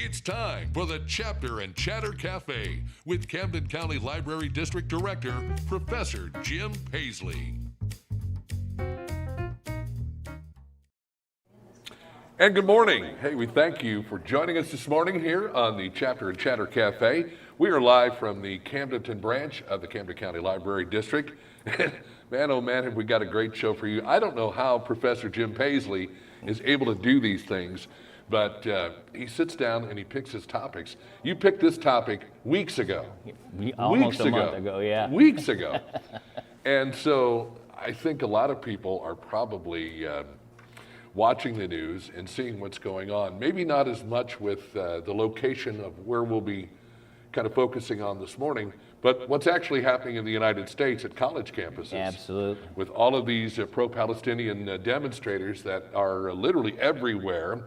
It's time for the Chapter and Chatter Cafe with Camden County Library District Director, Professor Jim Paisley. And good morning. Hey, we thank you for joining us this morning here on the Chapter and Chatter Cafe. We are live from the Camdenton branch of the Camden County Library District. Man, oh man, have we got a great show for you. I don't know how Professor Jim Paisley is able to do these things, but he sits down and he picks his topics. You picked this topic weeks ago. Almost a month ago, yeah. Weeks ago. And so I think a lot of people are probably watching the news and seeing what's going on. Maybe not as much with the location of where we'll be kind of focusing on this morning, but what's actually happening in the United States at college campuses. Absolutely. With all of these pro-Palestinian demonstrators that are literally everywhere.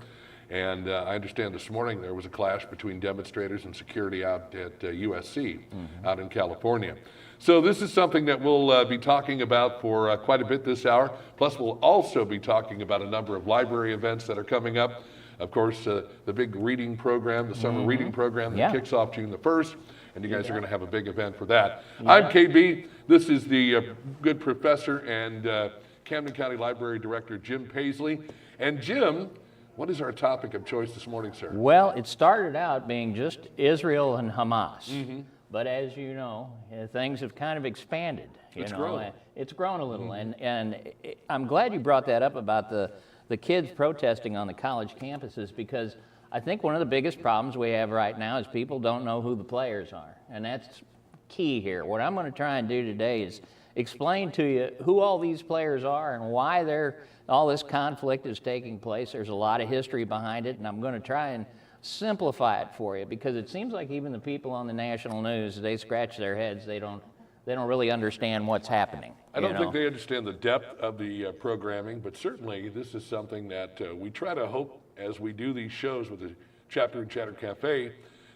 And I understand this morning there was a clash between demonstrators and security out at USC out in California. So this is something that we'll be talking about for quite a bit this hour. Plus we'll also be talking about a number of library events that are coming up. Of course, the big reading program, the summer reading program that kicks off June the 1st. And you guys are going to have a big event for that. I'm KB. This is the good professor and Camden County Library Director, Jim Paisley. And Jim, what is our topic of choice this morning, sir? Well, it started out being just Israel and Hamas. But as you know, things have kind of expanded. It's grown. It's grown a little. And I'm glad you brought that up about the kids protesting on the college campuses, because I think one of the biggest problems we have right now is people don't know who the players are. And that's key here. What I'm going to try and do today is explain to you who all these players are and why all this conflict is taking place. There's a lot of history behind it, and I'm going to try and simplify it for you, because it seems like even the people on the national news, they scratch their heads. They don't really understand what's happening. I don't think they understand the depth of the programming, but certainly this is something that we try to hope as we do these shows with the Chapter and Chatter Cafe,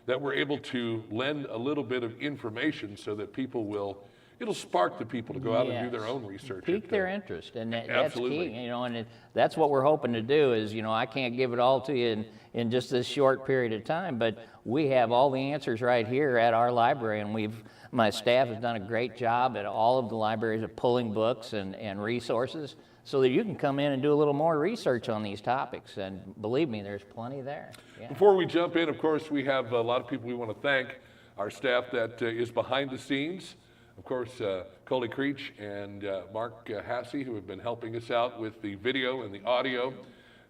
that we're able to lend a little bit of information so that it'll spark the people to go out and do their own research. Pique their interest, and that's Absolutely. key, and that's what we're hoping to do is, I can't give it all to you in just this short period of time, but we have all the answers right here at our library, and my staff has done a great job at all of the libraries of pulling books and resources so that you can come in and do a little more research on these topics, and believe me, there's plenty there. Yeah. Before we jump in, of course, we have a lot of people we want to thank. Our staff that is behind the scenes. Of course, Coley Creech and Mark Hassey, who have been helping us out with the video and the audio.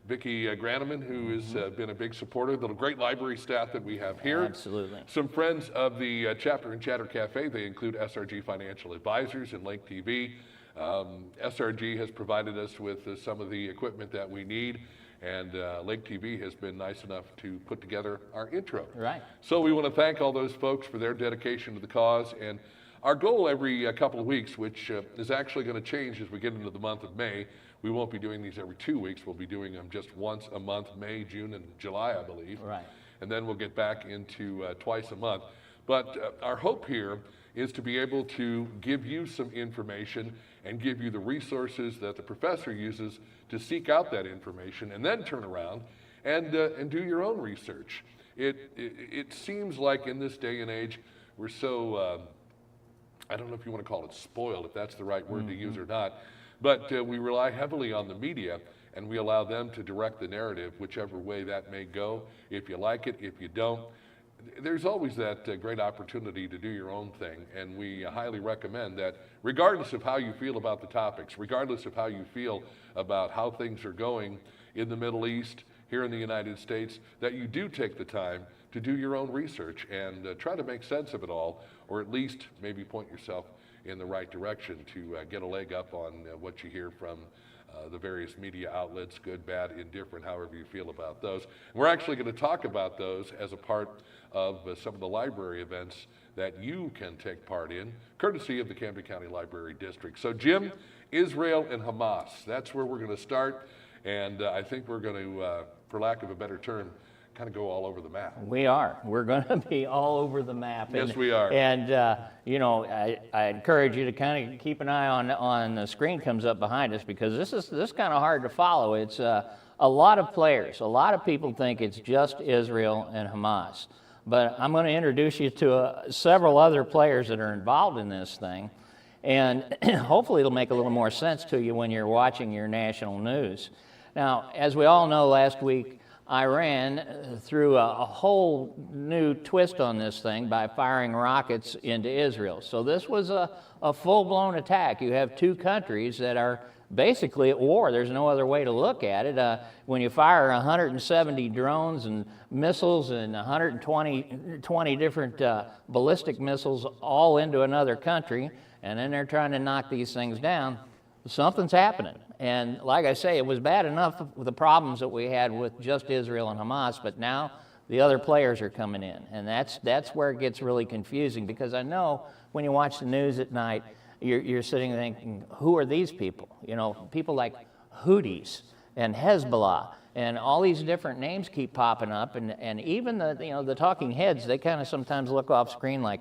Vicki Graneman, who has been a big supporter. The great library staff that we have here. Absolutely. Some friends of the Chapter and Chatter Cafe. They include SRG Financial Advisors and Link TV. SRG has provided us with some of the equipment that we need. And Lake TV has been nice enough to put together our intro. Right. So we want to thank all those folks for their dedication to the cause. And our goal every couple of weeks, which is actually going to change as we get into the month of May. We won't be doing these every 2 weeks. We'll be doing them just once a month, May, June, and July, I believe. Right. And then we'll get back into twice a month. But our hope here is to be able to give you some information and give you the resources that the professor uses to seek out that information, and then turn around and do your own research. It seems like in this day and age, we're so, I don't know if you want to call it spoiled, if that's the right word to use or not, but we rely heavily on the media, and we allow them to direct the narrative whichever way that may go. If you like it, if you don't, there's always that great opportunity to do your own thing, and we highly recommend that regardless of how you feel about the topics, regardless of how you feel about how things are going in the Middle East, here in the United States, that you do take the time to do your own research and try to make sense of it all, or at least maybe point yourself in the right direction to get a leg up on what you hear from the various media outlets, good, bad, indifferent, however you feel about those. And we're actually going to talk about those as a part of some of the library events that you can take part in, courtesy of the Camden County Library District. So Jim, Israel and Hamas, that's where we're going to start. And I think we're going to, for lack of a better term, kind of go all over the map. We are. We're going to be all over the map. Yes, we are. And, I encourage you to kind of keep an eye on the screen comes up behind us, because this is kind of hard to follow. It's a lot of players. A lot of people think it's just Israel and Hamas. But I'm going to introduce you to several other players that are involved in this thing. And hopefully it'll make a little more sense to you when you're watching your national news. Now, as we all know, last week, Iran threw a whole new twist on this thing by firing rockets into Israel. So this was a full-blown attack. You have two countries that are basically at war. There's no other way to look at it. When you fire 170 drones and missiles and 120 different ballistic missiles all into another country, and then they're trying to knock these things down, something's happening. And like I say, it was bad enough with the problems that we had with just Israel and Hamas, but now the other players are coming in. And that's where it gets really confusing, because I know when you watch the news at night, you're sitting thinking, who are these people? You know, people like Houthis and Hezbollah and all these different names keep popping up, and even the talking heads, they kind of sometimes look off screen like,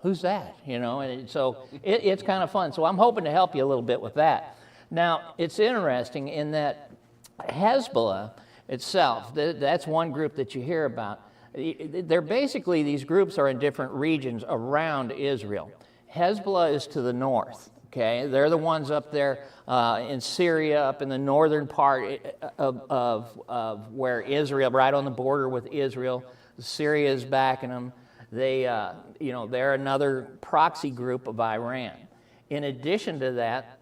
who's that? You know, and so it's kind of fun. So I'm hoping to help you a little bit with that. Now, it's interesting in that Hezbollah itself, that's one group that you hear about. They're basically, these groups are in different regions around Israel. Hezbollah is to the north, okay? They're the ones up there in Syria, up in the northern part of where Israel, right on the border with Israel. Syria is backing them. They're another proxy group of Iran. In addition to that,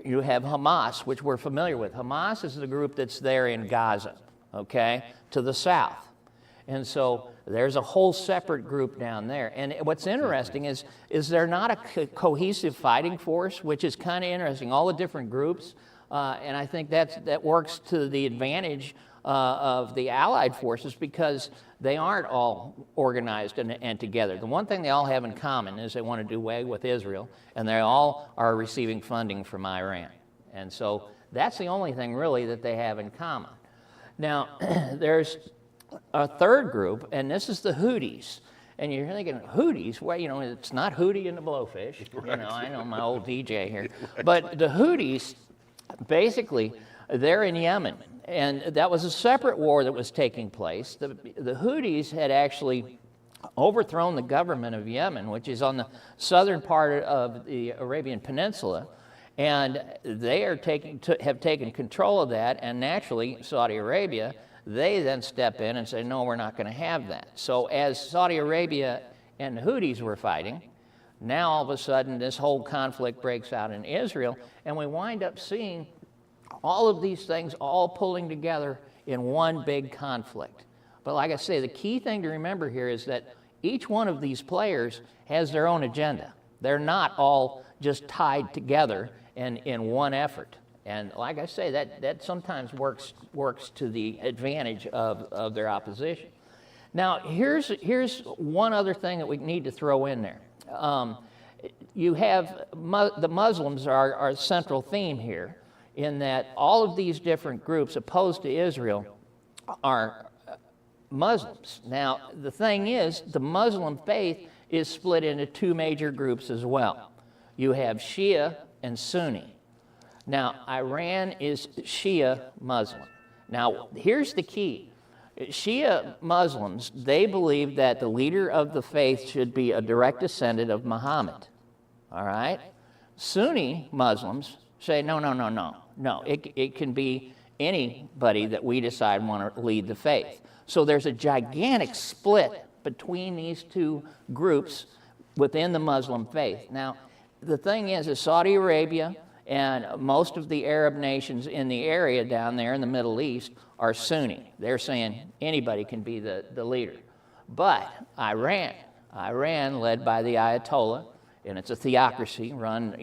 you have Hamas, which we're familiar with. Hamas is the group that's there in Gaza, okay, to the south. And so there's a whole separate group down there. And what's interesting is they're not a cohesive fighting force, which is kind of interesting, all the different groups. And I think that works to the advantage of the Allied forces, because they aren't all organized and together. The one thing they all have in common is they want to do away with Israel, and they all are receiving funding from Iran. And so that's the only thing really that they have in common. Now, there's a third group, and this is the Houthis. And you're thinking, Houthis? Well, you know, it's not Hootie and the Blowfish. Right. You know, I know my old DJ here. But the Houthis, basically, they're in Yemen. And that was a separate war that was taking place. The Houthis had actually overthrown the government of Yemen, which is on the southern part of the Arabian Peninsula. And they have taken control of that, and naturally, Saudi Arabia, they then step in and say, no, we're not going to have that. So as Saudi Arabia and the Houthis were fighting, now all of a sudden this whole conflict breaks out in Israel, and we wind up seeing all of these things all pulling together in one big conflict. But like I say, the key thing to remember here is that each one of these players has their own agenda. They're not all just tied together in one effort. And like I say, that sometimes works to the advantage of their opposition. Now, here's one other thing that we need to throw in there. You have the Muslims are a central theme here, in that all of these different groups opposed to Israel are Muslims. Now, the thing is, the Muslim faith is split into two major groups as well. You have Shia and Sunni. Now, Iran is Shia Muslim. Now, here's the key. Shia Muslims, they believe that the leader of the faith should be a direct descendant of Muhammad. All right? Sunni Muslims say, no. It can be anybody that we decide want to lead the faith. So there's a gigantic split between these two groups within the Muslim faith. Now, the thing is Saudi Arabia and most of the Arab nations in the area down there in the Middle East are Sunni. They're saying anybody can be the leader. But Iran, led by the Ayatollah, and it's a theocracy run,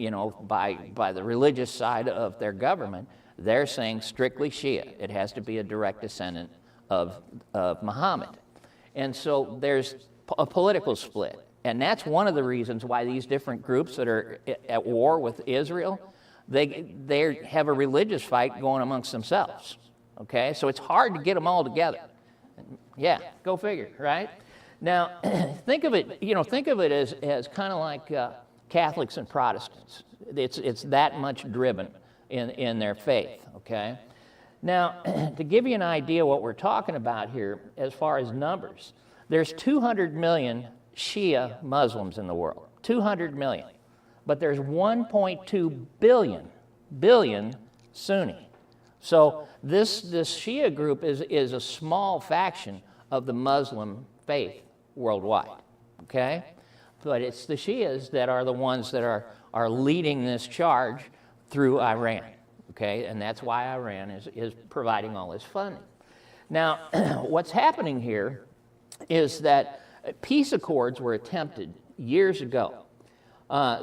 by the religious side of their government, they're saying strictly Shia. It has to be a direct descendant of Muhammad. And so there's a political split. And that's one of the reasons why these different groups that are at war with Israel, they have a religious fight going amongst themselves. Okay? So it's hard to get them all together. Yeah, go figure, right? Now, think of it as kind of like Catholics and Protestants. It's that much driven in their faith, okay? Now, to give you an idea what we're talking about here as far as numbers, there's 200 million Shia Muslims in the world, 200 million. But there's 1.2 billion Sunni. So this Shia group is a small faction of the Muslim faith worldwide, okay? But it's the Shias that are the ones that are leading this charge through Iran, okay? And that's why Iran is providing all this funding. Now, what's happening here is that peace accords were attempted years ago.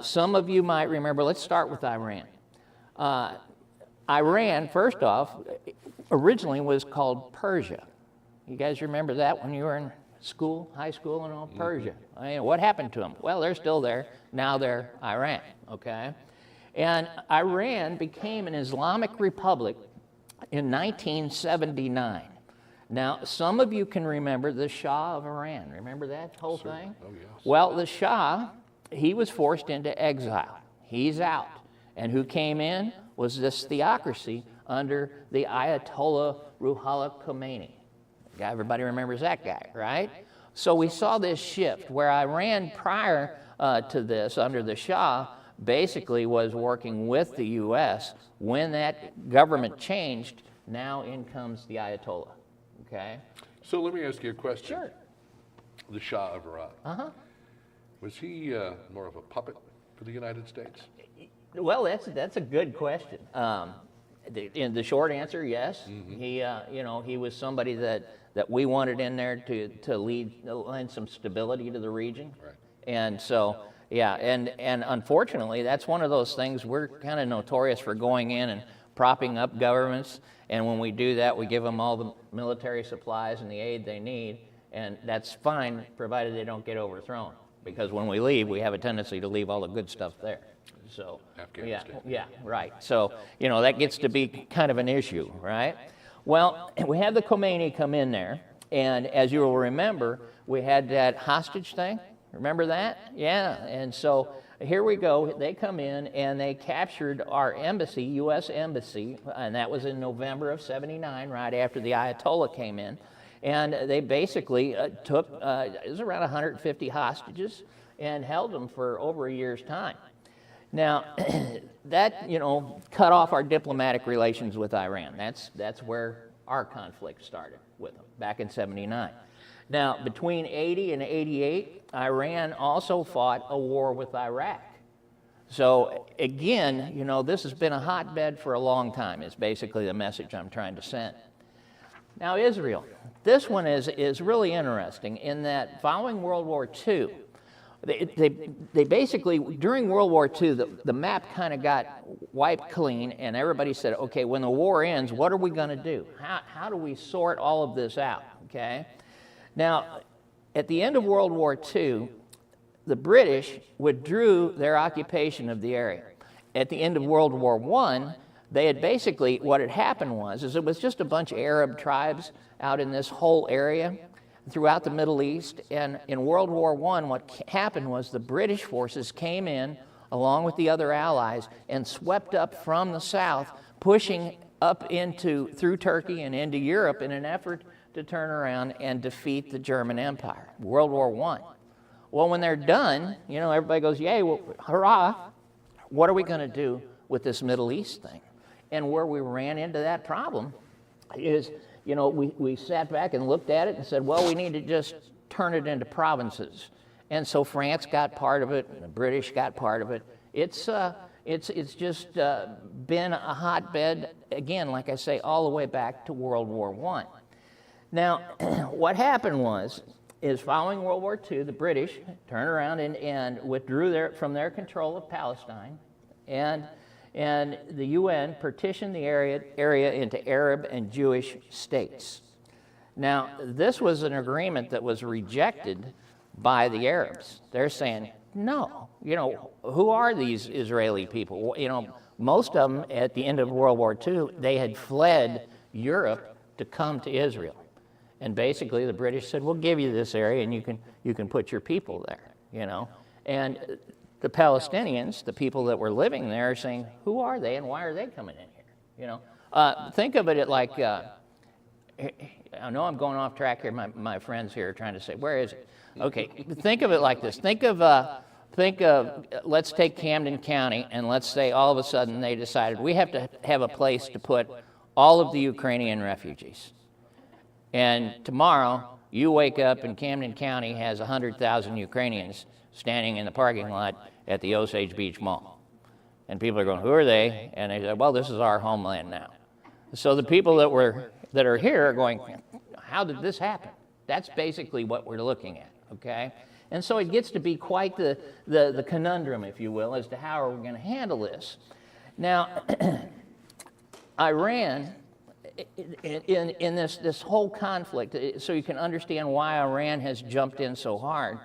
Some of you might remember, let's start with Iran. Iran, first off, originally was called Persia. You guys remember that when you were in school, high school and all? Persia. I mean, what happened to them? Well, they're still there. Now they're Iran, okay? And Iran became an Islamic republic in 1979. Now, some of you can remember the Shah of Iran. Remember that whole thing? Oh, yes. Well, the Shah, he was forced into exile. He's out. And who came in was this theocracy under the Ayatollah Ruhollah Khomeini. Everybody remembers that guy, right? So we saw this shift where Iran prior to this, under the Shah, basically was working with the U.S. When that government changed, now in comes the Ayatollah, okay? So let me ask you a question. Sure. The Shah of Iran. Uh-huh. Was he more of a puppet for the United States? Well, that's a good question. In the short answer, yes. He, he was somebody that we wanted in there to lend some stability to the region. Right. And so, yeah, and unfortunately, that's one of those things we're kind of notorious for going in and propping up governments. And when we do that, we give them all the military supplies and the aid they need, and that's fine, provided they don't get overthrown. Because when we leave, we have a tendency to leave all the good stuff there. So, Afghanistan. yeah, right. So, that gets to be kind of an issue, right? Well, we had the Khomeini come in there, and as you will remember, we had that hostage thing. Remember that? Yeah, and so here we go. They come in, and they captured our embassy, U.S. Embassy, and that was in November of '79, right after the Ayatollah came in. And they basically took, it was around 150 hostages, and held them for over a year's time. Now, that, cut off our diplomatic relations with Iran. That's where our conflict started with them, back in '79. Now, between '80 and '88, Iran also fought a war with Iraq. So, again, this has been a hotbed for a long time, is basically the message I'm trying to send. Now, Israel. This one is really interesting in that following World War II, they basically, during World War II, the map kind of got wiped clean, and everybody said, okay, when the war ends, what are we going to do? How do we sort all of this out, okay? Now, at the end of World War II, the British withdrew their occupation of the area. At the end of World War I, they had basically, what had happened was it was just a bunch of Arab tribes out in this whole area throughout the Middle East. And in World War I, what happened was the British forces came in along with the other allies and swept up from the south, pushing up through Turkey and into Europe in an effort to turn around and defeat the German Empire, World War I. Well, when they're done, everybody goes, yay, well, hurrah, what are we going to do with this Middle East thing? And where we ran into that problem is, we sat back and looked at it and said, well, we need to just turn it into provinces. And so France got part of it, and the British got part of it. It's just been a hotbed, again, like I say, all the way back to World War I. Now, what happened is following World War II, the British turned around and withdrew from their control of Palestine, and the UN partitioned the area into Arab and Jewish states. Now, this was an agreement that was rejected by the Arabs. They're saying, no, who are these Israeli people? Most of them at the end of World War II, they had fled Europe to come to Israel. And basically the British said, we'll give you this area and you can put your people there, And the Palestinians, the people that were living there, are saying, who are they and why are they coming in here? Think of it like, I know I'm going off track here. My friends here are trying to say, where is it? Okay, think of it like this. Think of, let's take Camden County, and let's say all of a sudden they decided we have to have a place to put all of the Ukrainian refugees. And tomorrow, you wake up and Camden County has 100,000 Ukrainians standing in the parking lot at the Osage Beach Mall. And people are going, who are they? And they say, well, this is our homeland now. So the people that are here are going, how did this happen? That's basically what we're looking at, okay? And so it gets to be quite the conundrum, if you will, as to how are we going to handle this. Now, Iran, in this whole conflict, so you can understand why Iran has jumped in so hard.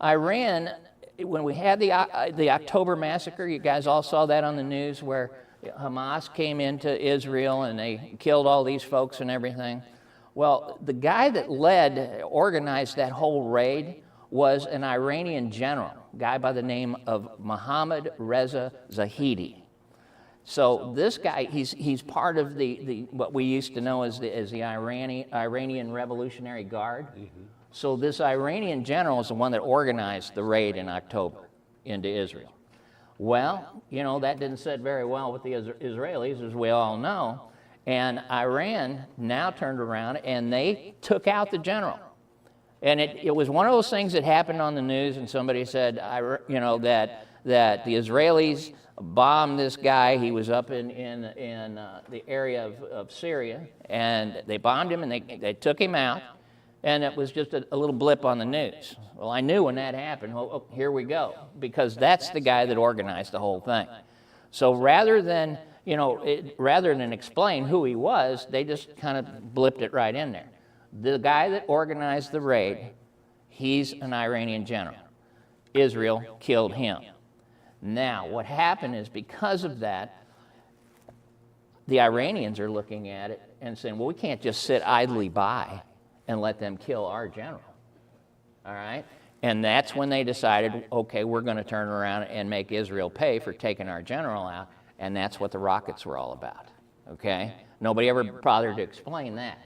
Iran, when we had the October massacre, you guys all saw that on the news, where Hamas came into Israel and they killed all these folks and everything. Well, the guy that organized that whole raid was an Iranian general, a guy by the name of Mohammad Reza Zahedi. So this guy, he's part of the what we used to know as the Iranian Revolutionary Guard. Mm-hmm. So this Iranian general is the one that organized the raid in October into Israel. Well, you know, that didn't sit very well with the Israelis, as we all know. And Iran now turned around and they took out the general. And it was one of those things that happened on the news, and somebody said, that the Israelis bombed this guy. He was up in the area of Syria, and they bombed him and they took him out. And it was just a little blip on the news. Well, I knew when that happened, well, here we go, because that's the guy that organized the whole thing. So rather than explain who he was, they just kind of blipped it right in there. The guy that organized the raid, he's an Iranian general. Israel killed him. Now, what happened is, because of that, the Iranians are looking at it and saying, well, we can't just sit idly by and let them kill our general, all right? And that's when they decided, okay, we're going to turn around and make Israel pay for taking our general out, and that's what the rockets were all about, okay? Nobody ever bothered to explain that,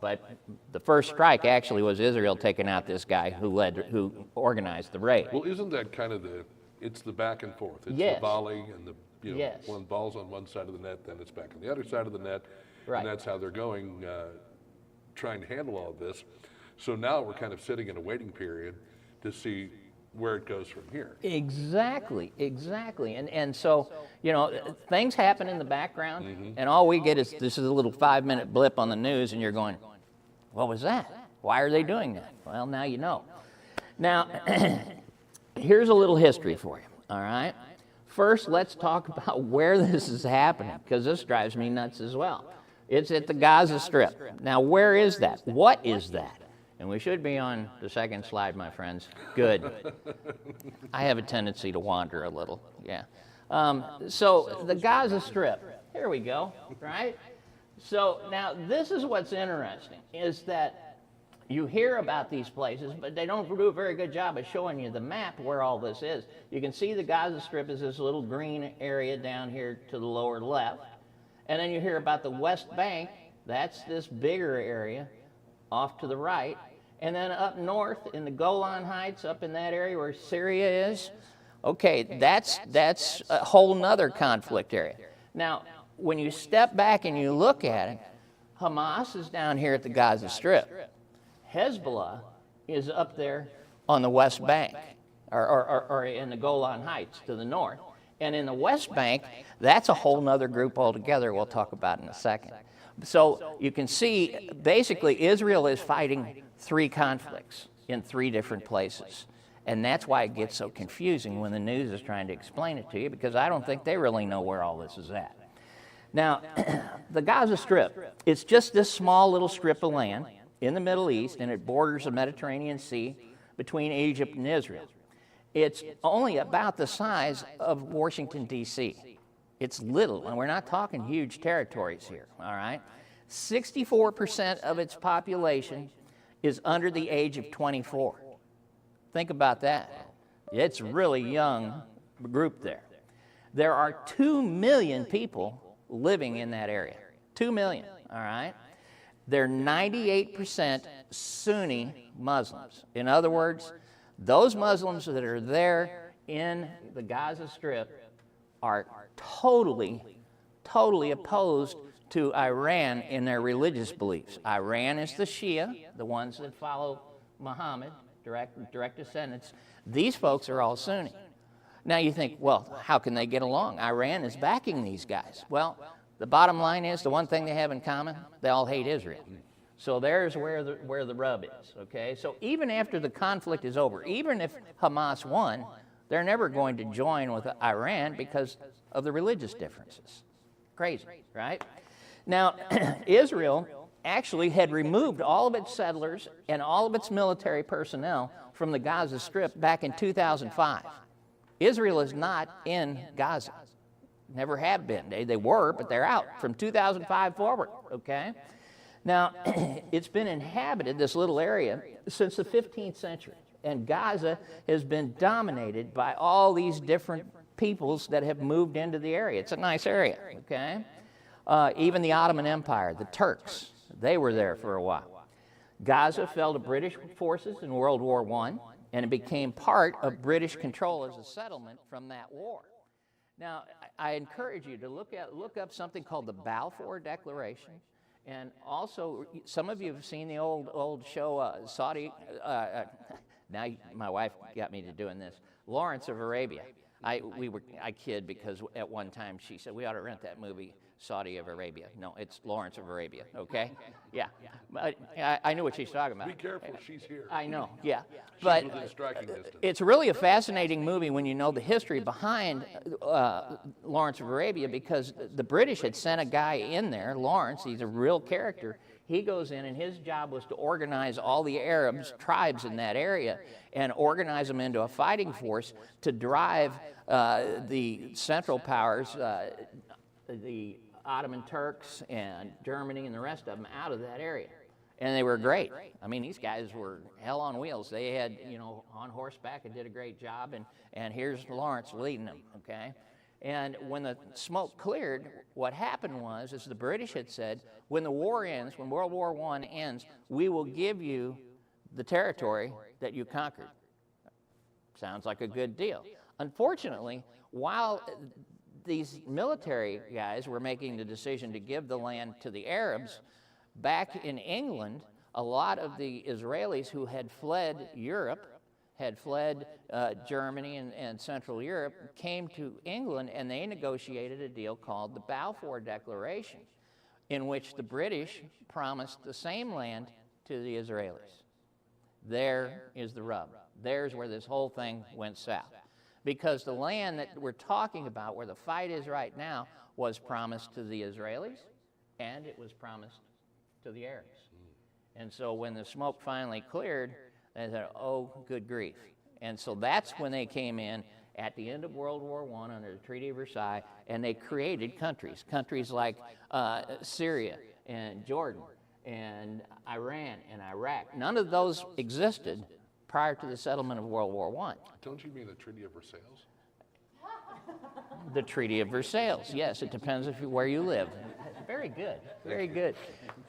but the first strike actually was Israel taking out this guy who organized the raid. Well, isn't that kind of it's the back and forth. It's yes. The volley and yes. One ball's on one side of the net, then it's back on the other side of the net, right. And that's how they're going, trying to handle all of this. So now we're kind of sitting in a waiting period to see where it goes from here. Exactly. And so, things happen in the background, mm-hmm. and all we get is this is a little 5-minute blip on the news, and you're going, what was that? Why are they doing that? Well, now you know. Now, here's a little history for you, all right? First, let's talk about where this is happening, because this drives me nuts as well. It's at the Gaza Strip. Now, where is that? What is that? And we should be on the second slide, my friends. Good. I have a tendency to wander a little, yeah. So the Gaza Strip, here we go, right? So now this is what's interesting, is that you hear about these places, but they don't do a very good job of showing you the map where all this is. You can see the Gaza Strip is this little green area down here to the lower left. And then you hear about the West Bank, that's this bigger area off to the right. And then up north in the Golan Heights, up in that area where Syria is, okay, that's a whole nother conflict area. Now, when you step back and you look at it, Hamas is down here at the Gaza Strip. Hezbollah is up there on the West Bank, or in the Golan Heights to the north. And in the West Bank, that's a whole nother group altogether we'll talk about in a second. So you can see, basically, Israel is fighting 3 conflicts in 3 different places. And that's why it gets so confusing when the news is trying to explain it to you, because I don't think they really know where all this is at. Now, the Gaza Strip, it's just this small little strip of land in the Middle East, and it borders the Mediterranean Sea between Egypt and Israel. It's only about the size of Washington, D.C. It's little, and we're not talking huge territories here, all right? 64% of its population is under the age of 24. Think about that. It's a really young group there. There are 2 million people living in that area. 2 million, all right? They're 98% Sunni Muslims. In other words, those Muslims that are there in the Gaza Strip are totally opposed to Iran in their religious beliefs. Iran is the Shia, the ones that follow Muhammad, direct descendants. These folks are all Sunni. Now you think, well, how can they get along? Iran is backing these guys. Well, the bottom line is, the one thing they have in common, they all hate Israel. So there's where the rub is, okay? So even after the conflict is over, even if Hamas won, they're never going to join with Iran because of the religious differences. Crazy, right? Now, Israel actually had removed all of its settlers and all of its military personnel from the Gaza Strip back in 2005. Israel is not in Gaza. Never have been. They were, but they're out from 2005 forward, okay? Now, it's been inhabited, this little area, since the 15th century. And Gaza has been dominated by all these different peoples that have moved into the area. It's a nice area, okay? Even the Ottoman Empire, the Turks, they were there for a while. Gaza fell to British forces in World War I, and it became part of British control as a settlement from that war. Now, I encourage you to look up something called the Balfour Declaration, and also some of you have seen the old show Saudi. Now my wife got me to doing this. Lawrence of Arabia. I kid because at one time she said we ought to rent that movie. Saudi of Arabia. No, it's Lawrence of Arabia, okay? Yeah. I knew what she's talking about. Be careful, she's here. I know, yeah. She's But within striking distance. it's really a fascinating movie when you know the history behind Lawrence of Arabia, because the British had sent a guy in there, Lawrence, he's a real character. He goes in, and his job was to organize all the Arabs, tribes in that area, and organize them into a fighting force to drive the Central Powers, the Ottoman Turks and Germany and the rest of them out of that area. And they were great. I mean, these guys were hell on wheels. They had, on horseback and did a great job. And here's Lawrence leading them, okay? And when the smoke cleared, what happened was, as the British had said, when the war ends, when World War I ends, we will give you the territory that you conquered. Sounds like a good deal. Unfortunately, while these military guys were making the decision to give the land to the Arabs, back in England, a lot of the Israelis who had fled Europe, had fled Germany and Central Europe, came to England, and they negotiated a deal called the Balfour Declaration, in which the British promised the same land to the Israelis. There is the rub. There's where this whole thing went south. Because the land that we're talking about, where the fight is right now, was promised to the Israelis, and it was promised to the Arabs. And so when the smoke finally cleared, they said, oh, good grief. And so that's when they came in at the end of World War I under the Treaty of Versailles, and they created countries like Syria and Jordan and Iran and Iraq. None of those existed prior to the settlement of World War I. Don't you mean the Treaty of Versailles? The Treaty of Versailles, yes. It depends where you live. Very good, very good.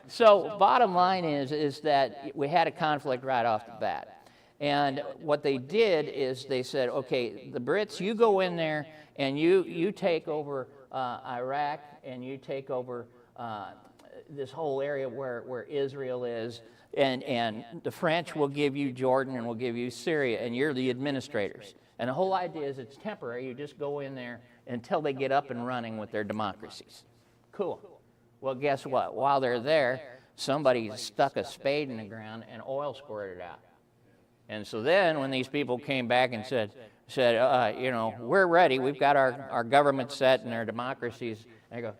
So bottom line is that we had a conflict right off the bat. And what they did is they said, okay, the Brits, you go in there and you take over Iraq, and you take over this whole area where Israel is, and the French will give you Jordan and will give you Syria, and you're the administrators. And the whole idea is it's temporary. You just go in there until they get up and running with their democracies. Cool. Well, guess what? While they're there, somebody stuck a spade in the ground and oil squirted out. And so then when these people came back and said, we're ready. We've got our government set and our democracies. And I go,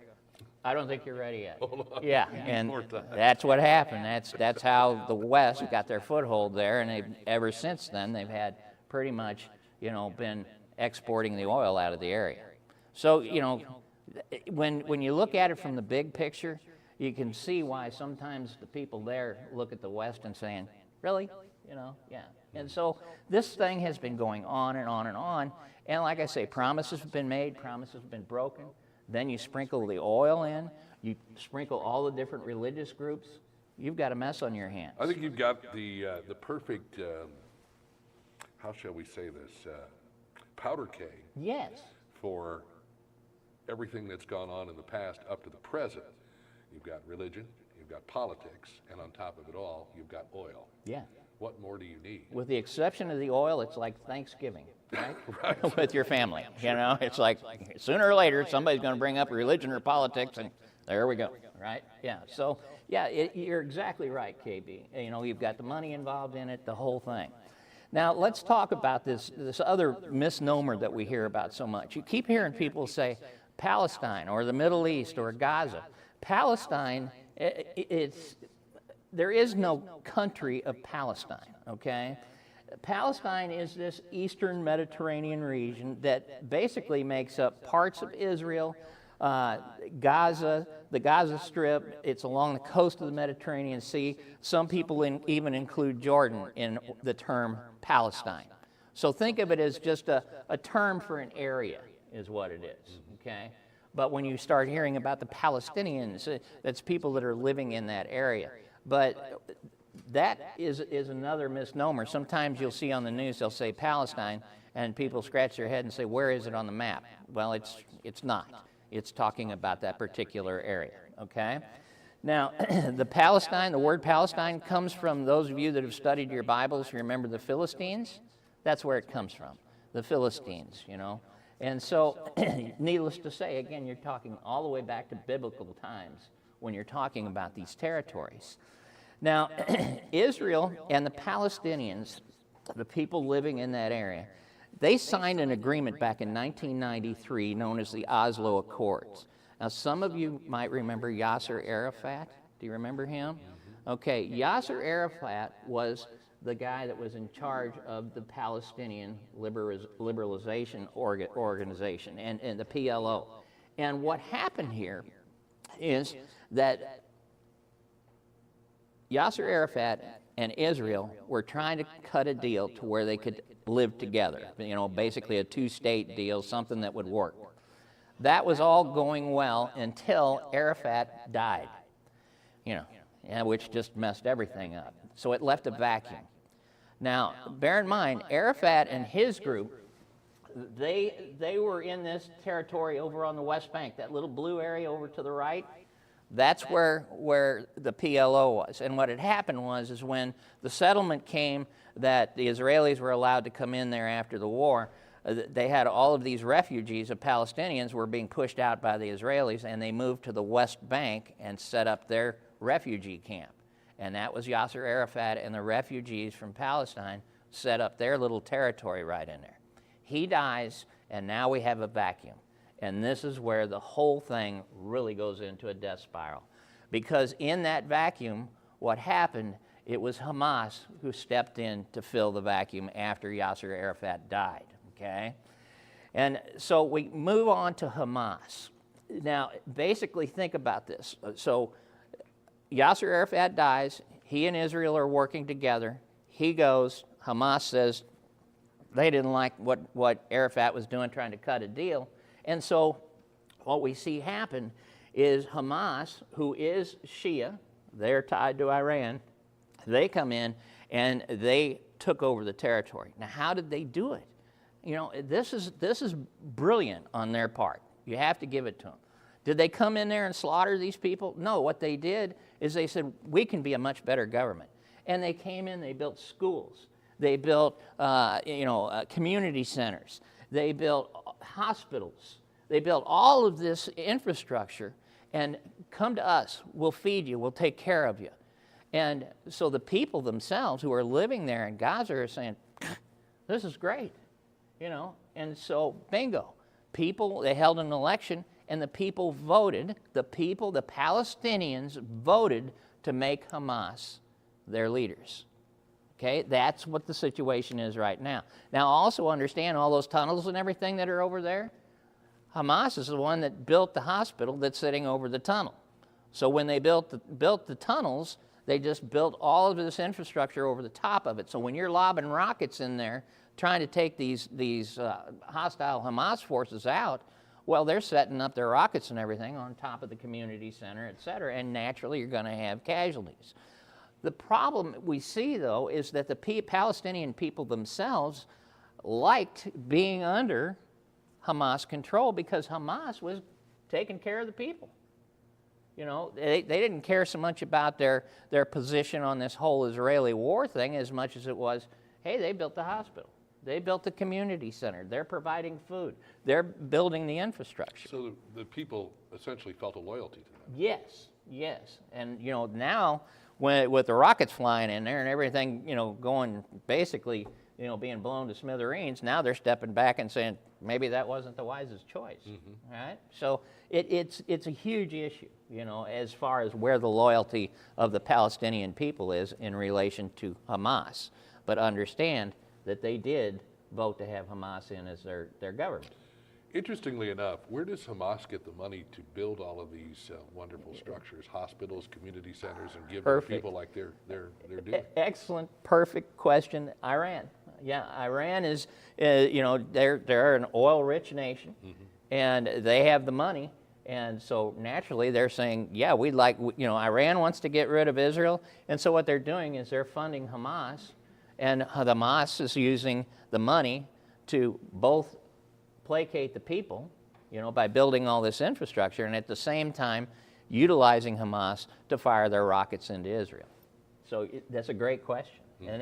I don't think you're ready yet. Yeah, and that's what happened. That's how the West got their foothold there, and ever since then they've had pretty much, been exporting the oil out of the area. So, when you look at it from the big picture, you can see why sometimes the people there look at the West and saying, really? Yeah. And so this thing has been going on and on and on. And like I say, promises have been made, promises have been broken. then you sprinkle the oil in, you sprinkle all the different religious groups, you've got a mess on your hands. I think you've got the perfect, how shall we say this, powder keg Yes. for everything that's gone on in the past up to the present. You've got religion, you've got politics, and on top of it all, you've got oil. Yeah. What more do you need? With the exception of the oil, it's like Thanksgiving, right? Right. With your family. You know, it's like sooner or later somebody's going to bring up religion or politics, and there we go, right? Yeah. So, yeah, you're exactly right, KB. You know, you've got the money involved in it, the whole thing. Now, let's talk about this other misnomer that we hear about so much. You keep hearing people say Palestine or the Middle East or Gaza. Palestine, there is no country of Palestine, okay? Palestine is this eastern Mediterranean region that basically makes up parts of Israel, Gaza, the Gaza Strip. It's along the coast of the Mediterranean Sea. Some people even include Jordan in the term Palestine. So think of it as just a term for an area is what it is, okay? But when you start hearing about the Palestinians, that's people that are living in that area. But that is another misnomer. Sometimes you'll see on the news, they'll say Palestine, and people scratch their head and say, where is it on the map? Well, it's not. It's talking about that particular area, okay? Now, the word Palestine comes from those of you that have studied your Bibles. You remember the Philistines? That's where it comes from, the Philistines, you know. And so, needless to say, again, you're talking all the way back to biblical times when you're talking about these territories. Now, Israel and the Palestinians, the people living in that area, they signed an agreement back in 1993 known as the Oslo Accords. Now, some of you might remember Yasser Arafat. Do you remember him? Okay, Yasser Arafat was the guy that was in charge of the Palestinian Liberalization Organization and the PLO. And what happened here is that Yasser Arafat and Israel were trying to cut a deal to where they could live together, you know, basically a two-state deal, something that would work. That was all going well until Arafat died, you know, which just messed everything up. So it left a vacuum. Now, bear in mind, Arafat and his group, they were in this territory over on the West Bank, that little blue area over to the right. That's where the PLO was. And what had happened is when the settlement came that the Israelis were allowed to come in there after the war, they had all of these refugees of Palestinians were being pushed out by the Israelis, and they moved to the West Bank and set up their refugee camp. And that was Yasser Arafat and the refugees from Palestine set up their little territory right in there. He dies, and now we have a vacuum. And this is where the whole thing really goes into a death spiral. Because in that vacuum, what happened, it was Hamas who stepped in to fill the vacuum after Yasser Arafat died, okay? And so we move on to Hamas. Now, basically think about this. So Yasser Arafat dies. He and Israel are working together. He goes. Hamas says they didn't like what Arafat was doing, trying to cut a deal. And so what we see happen is Hamas, who is Shia, they're tied to Iran, they come in and they took over the territory. Now, how did they do it? You know, this is brilliant on their part. You have to give it to them. Did they come in there and slaughter these people? No, what they did is they said, we can be a much better government. And they came in, they built schools. They built, community centers. They built hospitals. They built all of this infrastructure, and come to us. We'll feed you. We'll take care of you. And so the people themselves who are living there in Gaza are saying, this is great, you know. And so, bingo. They held an election, and the people voted. The Palestinians voted to make Hamas their leaders. Okay, that's what the situation is right now. Now, also understand all those tunnels and everything that are over there. Hamas is the one that built the hospital that's sitting over the tunnel. So when they built the tunnels, they just built all of this infrastructure over the top of it. So when you're lobbing rockets in there, trying to take these hostile Hamas forces out, Well, they're setting up their rockets and everything on top of the community center, et cetera, and naturally you're going to have casualties. The problem we see, though, is that the Palestinian people themselves liked being under Hamas control because Hamas was taking care of the people. You know, they didn't care so much about their position on this whole Israeli war thing as much as it was, hey, they built the hospital. They built the community center. They're providing food. They're building the infrastructure. So the people essentially felt a loyalty to them. Yes, yes. And, you know, now with the rockets flying in there and everything, you know, going basically, you know, being blown to smithereens, now they're stepping back and saying, maybe that wasn't the wisest choice, right? So it's a huge issue, you know, as far as where the loyalty of the Palestinian people is in relation to Hamas. But understand that they did vote to have Hamas in as their government. Interestingly enough, where does Hamas get the money to build all of these wonderful structures, hospitals, community centers, and give to people like they're doing? Excellent, perfect question. Iran. Yeah, Iran is, you know, they're an oil-rich nation, and they have the money, and so naturally they're saying, yeah, we'd like, you know, Iran wants to get rid of Israel, and so what they're doing is they're funding Hamas, and Hamas is using the money to both placate the people, you know, by building all this infrastructure, and at the same time utilizing Hamas to fire their rockets into Israel. So that's a great question, and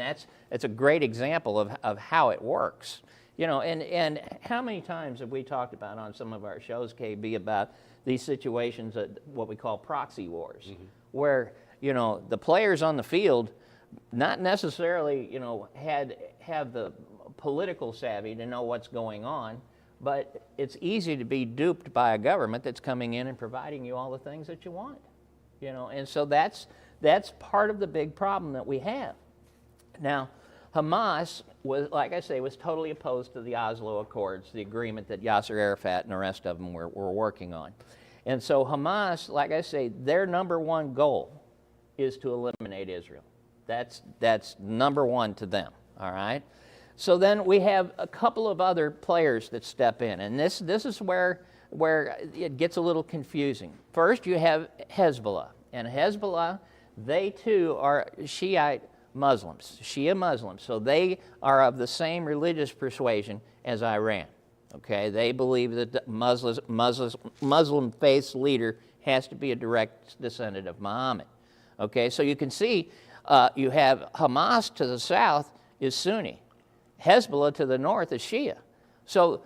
it's a great example of how it works. You know, and how many times have we talked about on some of our shows, KB, about these situations, what we call proxy wars, where, you know, the players on the field not necessarily, you know, have the political savvy to know what's going on, but it's easy to be duped by a government that's coming in and providing you all the things that you want, you know, and so that's part of the big problem that we have. Now, Hamas was, like I say, was totally opposed to the Oslo Accords, the agreement that Yasser Arafat and the rest of them were working on. And so Hamas, like I say, their number one goal is to eliminate Israel. That's number one to them, all right? So then we have a couple of other players that step in, and this is where it gets a little confusing. First, you have Hezbollah, and Hezbollah, they too are Shiite Muslims, Shia Muslims, so they are of the same religious persuasion as Iran. Okay, they believe that the Muslim faith's leader has to be a direct descendant of Muhammad. Okay, so you can see you have Hamas to the south is Sunni, Hezbollah to the north is Shia. So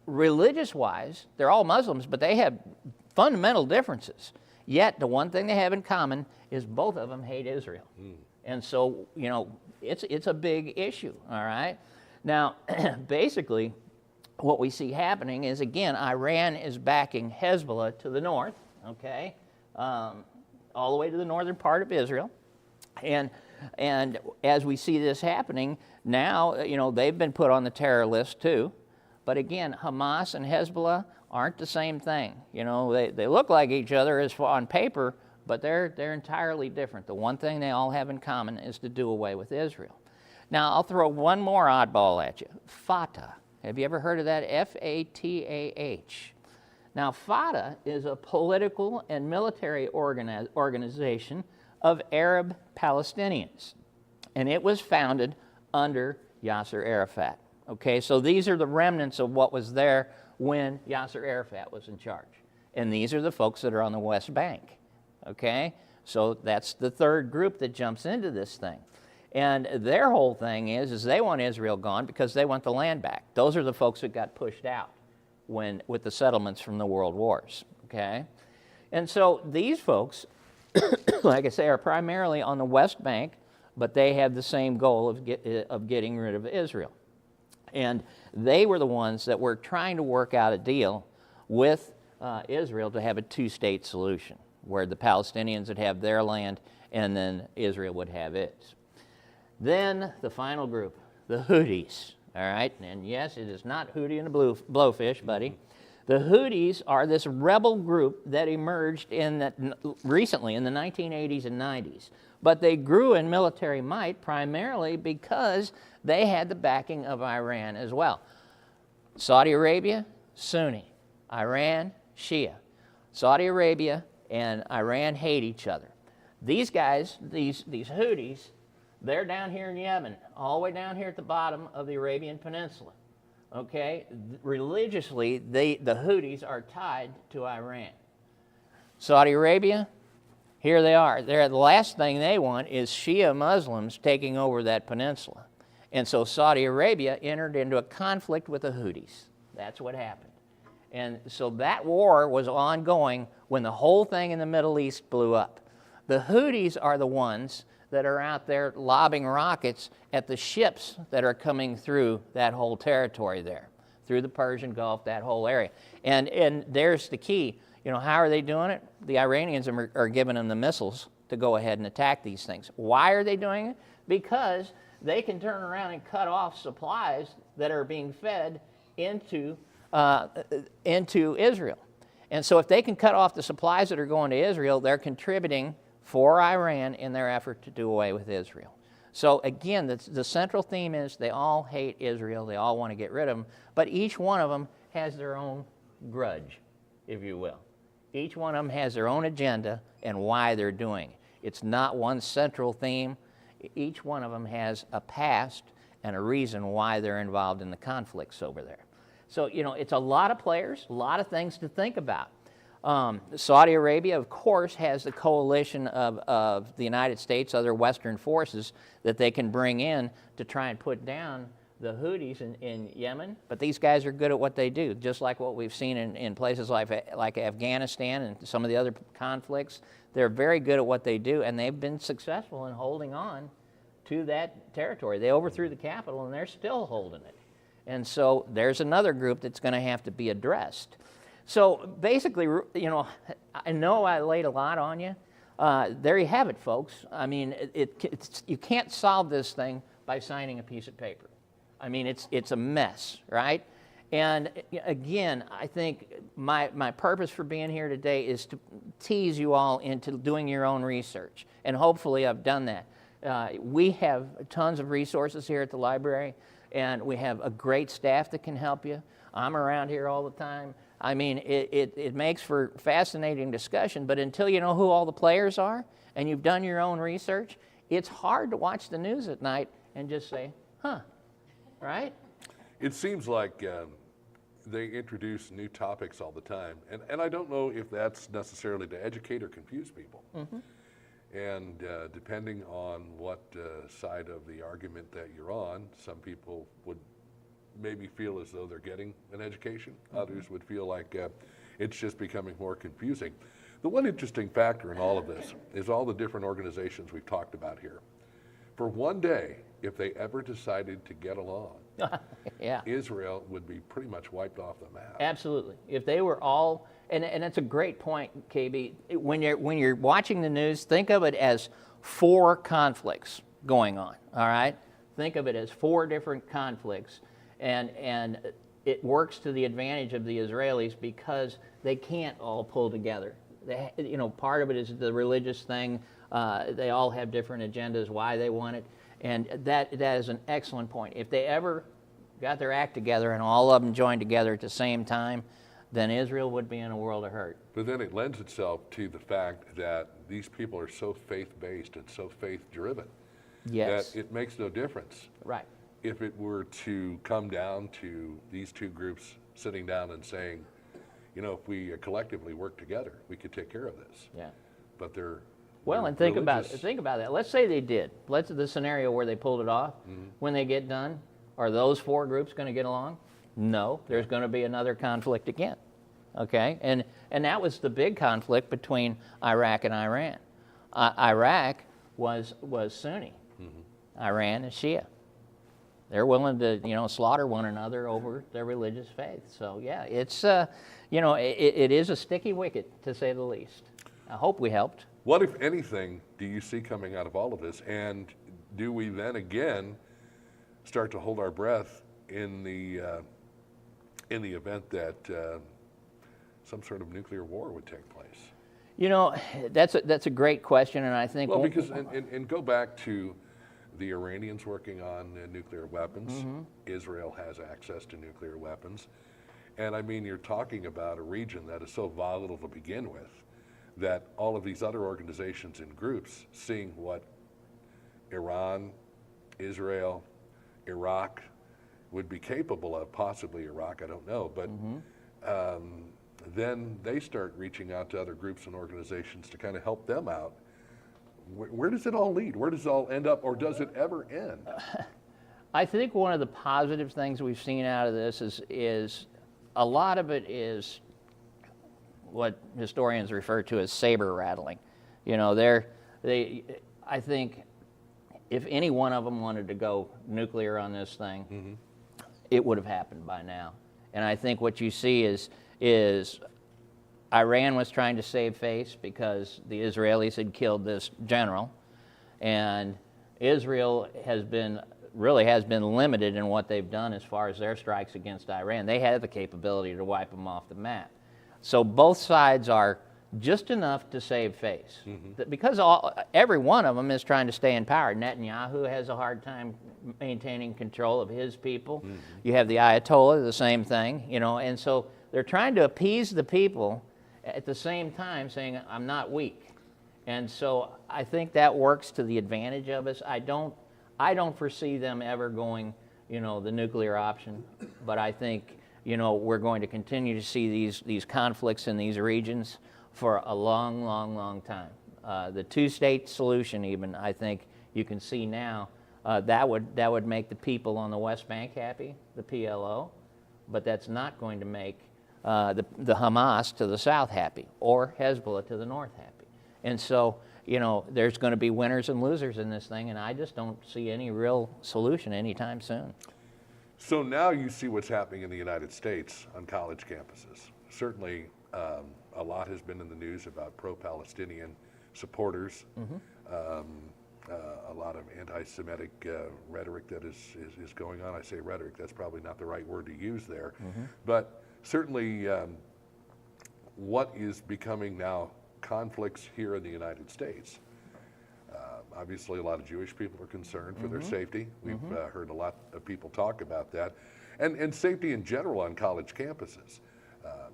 religious-wise, they're all Muslims, but they have fundamental differences. Yet the one thing they have in common is both of them hate Israel. And so, you know, it's a big issue, all right? Now, basically, what we see happening is, again, Iran is backing Hezbollah to the north, okay, all the way to the northern part of Israel. And as we see this happening, now, you know, they've been put on the terror list too. But again, Hamas and Hezbollah aren't the same thing. You know, they look like each other as on paper, but they're entirely different. The one thing they all have in common is to do away with Israel. Now, I'll throw one more oddball at you. Fatah. Have you ever heard of that? F-A-T-A-H. Now, Fatah is a political and military organization of Arab Palestinians, and it was founded under Yasser Arafat. Okay, so these are the remnants of what was there when Yasser Arafat was in charge, and these are the folks that are on the West Bank. Okay, so that's the third group that jumps into this thing, and their whole thing is they want Israel gone because they want the land back. Those are the folks that got pushed out with the settlements from the world wars. Okay, and so these folks, like I say, are primarily on the West Bank, but they have the same goal of getting rid of Israel. And they were the ones that were trying to work out a deal with Israel to have a two-state solution, where the Palestinians would have their land and then Israel would have its. Then the final group, the Houthis, all right? And yes, it is not Houthi and the blowfish, buddy. The Houthis are this rebel group that emerged recently in the 1980s and 90s. But they grew in military might primarily because they had the backing of Iran as well. Saudi Arabia, Sunni. Iran, Shia. Saudi Arabia and Iran hate each other. These guys, these Houthis, they're down here in Yemen, all the way down here at the bottom of the Arabian Peninsula. Okay? Religiously, the Houthis are tied to Iran. Saudi Arabia, here they are. The last thing they want is Shia Muslims taking over that peninsula. And so Saudi Arabia entered into a conflict with the Houthis. That's what happened. And so that war was ongoing when the whole thing in the Middle East blew up. The Houthis are the ones that are out there lobbing rockets at the ships that are coming through that whole territory there, through the Persian Gulf, that whole area. And there's the key. You know, how are they doing it? The Iranians are giving them the missiles to go ahead and attack these things. Why are they doing it? Because they can turn around and cut off supplies that are being fed into Israel. And so if they can cut off the supplies that are going to Israel, they're contributing for Iran in their effort to do away with Israel. So again, the central theme is they all hate Israel. They all want to get rid of them. But each one of them has their own grudge, if you will. Each one of them has their own agenda and why they're doing it. It's not one central theme. Each one of them has a past and a reason why they're involved in the conflicts over there. So, you know, it's a lot of players, a lot of things to think about. Saudi Arabia, of course, has the coalition of the United States, other Western forces that they can bring in to try and put down the Houthis in Yemen. But these guys are good at what they do, just like what we've seen in places like Afghanistan and some of the other conflicts. They're very good at what they do, and they've been successful in holding on to that territory. They overthrew the capital, and they're still holding it. And so there's another group that's going to have to be addressed. So basically, you know I laid a lot on you. There you have it, folks. I mean, you can't solve this thing by signing a piece of paper. I mean, it's a mess, right? And again, I think my purpose for being here today is to tease you all into doing your own research. And hopefully I've done that. We have tons of resources here at the library, and we have a great staff that can help you. I'm around here all the time. I mean, it makes for fascinating discussion, but until you know who all the players are and you've done your own research, it's hard to watch the news at night and just say, huh, right? It seems like they introduce new topics all the time, and I don't know if that's necessarily to educate or confuse people. Mm-hmm. And depending on what side of the argument that you're on, some people would maybe feel as though they're getting an education. Mm-hmm. Others would feel like it's just becoming more confusing. The one interesting factor in all of this is all the different organizations we've talked about here. For one day, if they ever decided to get along, yeah, Israel would be pretty much wiped off the map. Absolutely. If they were all, and that's a great point, KB. When you're watching the news, think of it as 4 conflicts going on. All right, think of it as 4 different conflicts, and it works to the advantage of the Israelis because they can't all pull together. Part of it is the religious thing. They all have different agendas, why they want it. And that is an excellent point. If they ever got their act together and all of them joined together at the same time, then Israel would be in a world of hurt. But then it lends itself to the fact that these people are so faith-based and so faith-driven, yes, that it makes no difference. Right. If it were to come down to these 2 groups sitting down and saying, if we collectively work together, we could take care of this. Yeah. But they're and think about that. Let's say they did. The scenario where they pulled it off. Mm-hmm. When they get done, are those 4 groups going to get along? No. There's going to be another conflict again. Okay, and that was the big conflict between Iraq and Iran. Iraq was Sunni. Mm-hmm. Iran is Shia. They're willing to slaughter one another over their religious faith. So yeah, it's it is a sticky wicket, to say the least. I hope we helped. What, if anything, do you see coming out of all of this? And do we then again start to hold our breath in the event that some sort of nuclear war would take place? That's a great question, and I think because and go back to the Iranians working on nuclear weapons. Mm-hmm. Israel has access to nuclear weapons, And I mean, you're talking about a region that is so volatile to begin with, that all of these other organizations and groups, seeing what Iran, Israel, Iraq would be capable of, possibly Iraq, I don't know, but then they start reaching out to other groups and organizations to kind of help them out. Where does it all lead? Where does it all end up, or does it ever end? I think one of the positive things we've seen out of this is a lot of it is what historians refer to as saber rattling. You know, I think if any one of them wanted to go nuclear on this thing, it would have happened by now. And I think what you see is Iran was trying to save face because the Israelis had killed this general, and Israel really has been limited in what they've done as far as their strikes against Iran. They had the capability to wipe them off the map. So both sides are just enough to save face. Because every one of them is trying to stay in power. Netanyahu has a hard time maintaining control of his people. You have the Ayatollah, the same thing, you know, and so they're trying to appease the people at the same time saying, I'm not weak. And so I think that works to the advantage of us. I don't foresee them ever going, you know, the nuclear option, but I think, you know, we're going to continue to see these conflicts in these regions for a long, long, long time. The two-state solution, even, I think you can see now, that would make the people on the West Bank happy, the PLO, but that's not going to make the Hamas to the south happy, or Hezbollah to the north happy. And so, you know, there's going to be winners and losers in this thing, and I just don't see any real solution anytime soon. So now you see what's happening in the United States on college campuses. Certainly, a lot has been in the news about pro-Palestinian supporters, a lot of anti-Semitic rhetoric that is going on. I say rhetoric, that's probably not the right word to use there. But certainly what is becoming now conflicts here in the United States. Obviously, a lot of Jewish people are concerned for their safety. We've heard a lot of people talk about that. And safety in general on college campuses.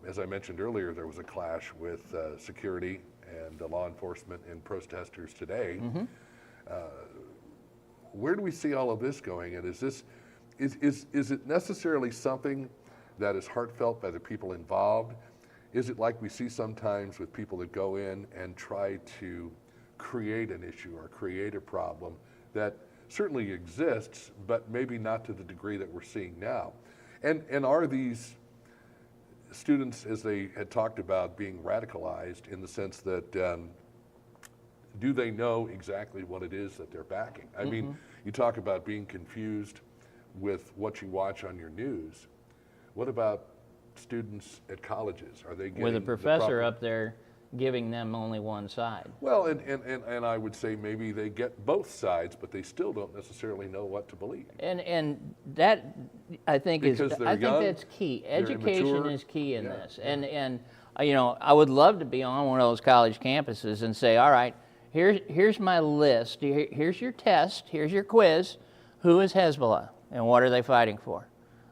As I mentioned earlier, there was a clash with security and law enforcement and protesters today. Where do we see all of this going? And is it necessarily something that is heartfelt by the people involved? Is it like we see sometimes with people that go in and try to create an issue or create a problem that certainly exists, but maybe not to the degree that we're seeing now? And are these students, as they had talked about, being radicalized in the sense that do they know exactly what it is that they're backing? I mean, you talk about being confused with what you watch on your news. What about students at colleges? Are they getting with a professor up there giving them only one side? Well, and I would say maybe they get both sides, but they still don't necessarily know what to believe. And that I think because that's key. Education immature. is key in this. And you know, I would love to be on one of those college campuses and say, all right, here's my list. Here's your test. Here's your quiz. Who is Hezbollah and what are they fighting for?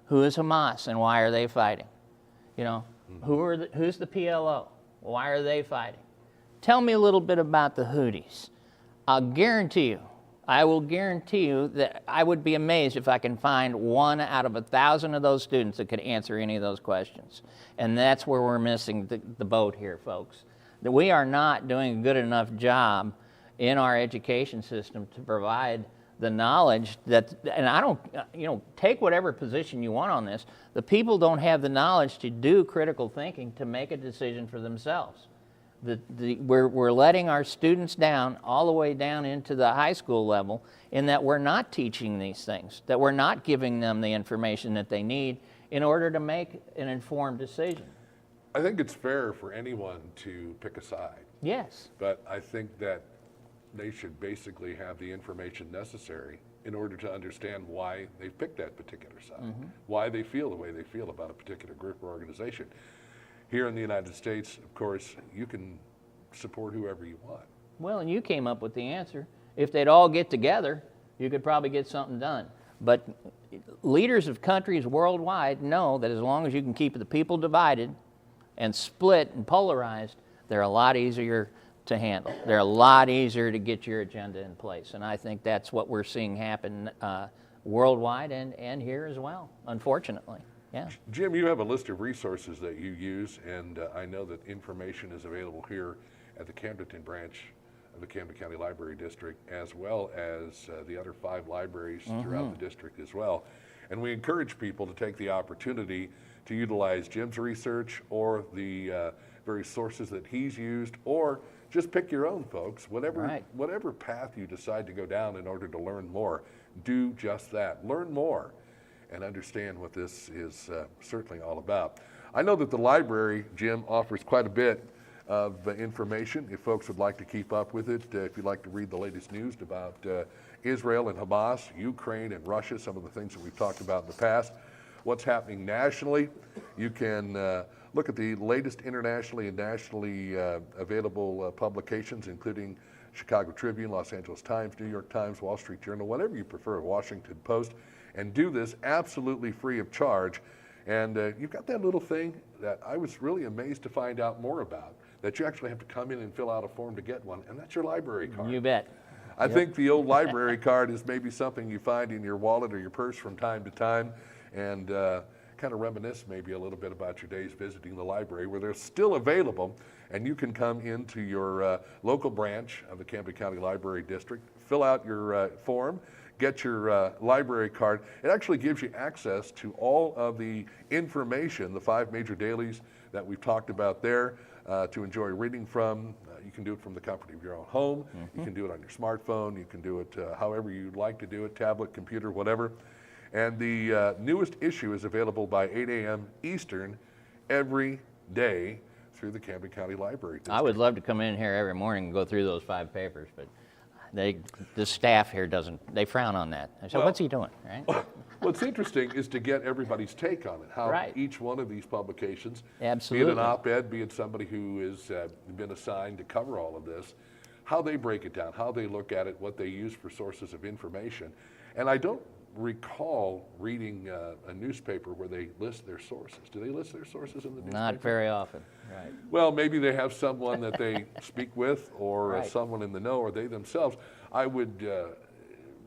Who is Hamas and why are they fighting? You know, who's the PLO? Why are they fighting? Tell me a little bit about the Houthis. I will guarantee you that I would be amazed if I can find 1 out of 1,000 of those students that could answer any of those questions. And that's where we're missing the boat here, folks. That we are not doing a good enough job in our education system to provide the knowledge that, and I don't, you know, take whatever position you want on this, the people don't have the knowledge to do critical thinking to make a decision for themselves. We're letting our students down all the way down into the high school level in that we're not teaching these things, that we're not giving them the information that they need in order to make an informed decision. I think it's fair for anyone to pick a side. Yes. But I think that they should basically have the information necessary in order to understand why they've picked that particular side, why they feel the way they feel about a particular group or organization. Here in the United States, of course, you can support whoever you want. Well, and you came up with the answer. If they'd all get together, you could probably get something done. But leaders of countries worldwide know that as long as you can keep the people divided and split and polarized, they're a lot easier to handle. They're a lot easier to get your agenda in place. And I think that's what we're seeing happen worldwide and here as well, unfortunately. Yeah. Jim, you have a list of resources that you use, and I know that information is available here at the Camdenton branch of the Camden County Library District, as well as the other 5 libraries throughout the district as well. And we encourage people to take the opportunity to utilize Jim's research or the various sources that he's used, or just pick your own, folks. Whatever path you decide to go down in order to learn more, do just that. Learn more and understand what this is certainly all about. I know that the library, Jim, offers quite a bit of information if folks would like to keep up with it. If you'd like to read the latest news about Israel and Hamas, Ukraine and Russia, some of the things that we've talked about in the past, what's happening nationally, you can look at the latest internationally and nationally available publications, including Chicago Tribune, Los Angeles Times, New York Times, Wall Street Journal, whatever you prefer, Washington Post, and do this absolutely free of charge. And you've got that little thing that I was really amazed to find out more about, that you actually have to come in and fill out a form to get one, and that's your library card. You bet. I think the old library card is maybe something you find in your wallet or your purse from time to time, and kind of reminisce maybe a little bit about your days visiting the library, where they're still available, and you can come into your local branch of the Camden County Library District, fill out your form, get your library card. It actually gives you access to all of the information, the 5 major dailies that we've talked about there, to enjoy reading from. You can do it from the comfort of your own home. You can do it on your smartphone. You can do it however you'd like to do it, tablet, computer, whatever. And the newest issue is available by 8 a.m. Eastern every day through the Camden County Library District. I would love to come in here every morning and go through those 5 papers, but the staff here doesn't, they frown on that. I said, what's he doing, right? What's interesting is to get everybody's take on it, how each one of these publications, be it an op-ed, be it somebody who has been assigned to cover all of this, how they break it down, how they look at it, what they use for sources of information. And I don't recall reading a newspaper where they list their sources. Do they list their sources in the newspaper? Not very often, right. Well, maybe they have someone that they speak with, or someone in the know, or they themselves. I would